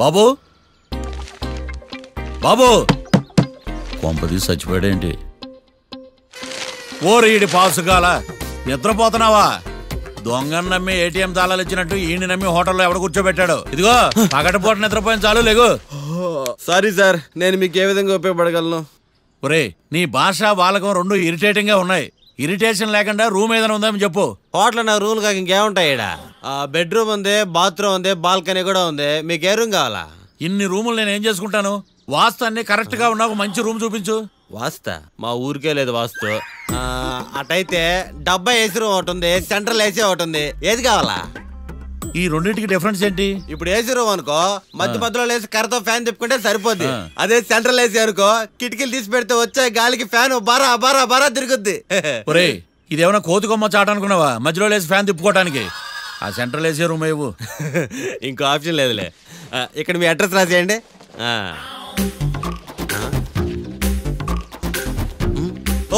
బాబు బాబు కొంపది చచ్చిపోయాడేంటి? ఓరీడి పాసుగాల నిద్రపోతున్నావా? దొంగను నమ్మి ఏటీఎం తాళాలు ఇచ్చినట్టు ఈయన నమ్మి హోటల్లో ఎవడ కూర్చోబెట్టాడు? ఇదిగో పగటిపూట నిద్రపోయిన చాలు, లేగు. సారీ సార్, నేను మీకు ఏ విధంగా ఉపయోగపడగలను? ఒరే, నీ భాష వాలకం రెండు ఇరిటేటింగ్ గా ఉన్నాయి. ఇరిటేషన్ లేకుండా రూమ్ ఏదైనా ఉందని చెప్పు. హోటల్ నా రూమ్ కాక ఇంకేముంటాయి? బెడ్రూమ్ ఉంది, బాత్రూమ్ ఉంది, బాల్కనీ కూడా ఉంది. మీకు ఏ రూమ్ కావాలా? ఇన్ని రూములు నేను ఏం చేసుకుంటాను? వాస్తు అన్ని కరెక్ట్ గా ఉన్న ఒక మంచి రూమ్ చూపించు. వాస్తా? మా ఊరికే లేదు వాస్తు. అటైతే డబ్బా ఏసీ రూమ్ ఒకటి ఉంది, సెంట్రల్ ఏసీ ఒకటి ఉంది. ఏది కావాలా? ఈ రెండింటికి డిఫరెన్స్ ఏంటి? ఇప్పుడు ఏసీ రూమ్ అనుకో, మధ్య మధ్యలో లేసి కర్రతో ఫ్యాన్ తిప్పుకుంటే సరిపోద్ది. అదే సెంట్రల్ ఏసీ అనుకో, కిటికీలు తీసి పెడితే వచ్చే గాలికి ఫ్యాన్ బారా బారా బారా తిరుగుద్ది. ఒరే, ఇదేమన్నా కోతి కొమ్మ చాట అనుకున్నావా మధ్యలో లేసి ఫ్యాన్ తిప్పుకోవటానికి? ఆ సెంట్రల్ ఏసీ రూమ్ ఏవు. ఇంకో ఆప్షన్ లేదులే. ఇక్కడ మీ అడ్రస్ రాసేయండి.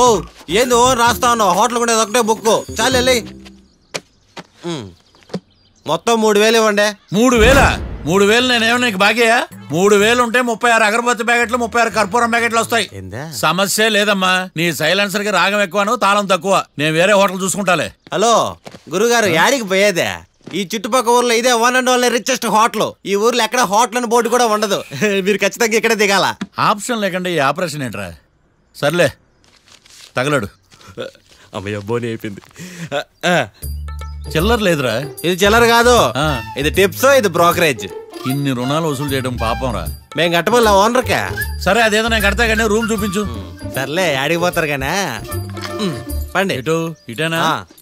ఓ ఏంది ఓ రాస్తా ఉన్నావు? హోటల్ కూడా ఒకటే బుక్ చాలు వెళ్ళి. మొత్తం 3000 ఇవ్వండి. 3000? 3000 నేనేమన్నా నీకు బాగేయా? 3000 ఉంటే 36 అగరబత్తి ప్యాకెట్లు, 36 కర్పూరం ప్యాకెట్లు వస్తాయి. సమస్య లేదమ్మా. నీ సైలెన్సర్ కి రాగం ఎక్కువను, తాళం తక్కువ. నేను వేరే హోటల్ చూసుకుంటాలే. హలో గురుగారు, యాడికి పోయేదే? ఈ చుట్టుపక్కల ఊర్లో ఇదే one and only richest hotel. ఈ ఊర్లో ఎక్కడ హోటల్ అని బోర్డు కూడా ఉండదు. మీరు ఖచ్చితంగా ఇక్కడే దిగాల. ఆప్షన్ లేకుండా ఈ ఆపరేషన్ ఏంట్రా? సర్లే తగలడు. అమ్మయ్య, బోని అయిపోయింది. చిల్లర లేదురా. ఇది చిల్లర కాదు, ఇది టిప్స్, ఇది బ్రోకరేజ్. ఇన్ని రుణాలు వసూలు చేయడం పాపం రా. మేము కట్టబోలే ఓనర్కే. సరే అదేదో నేను కడతా కానీ రూమ్ చూపించు. సర్లే, ఆడికి పోతారు కానీ పండి. ఇటు ఇటేనా?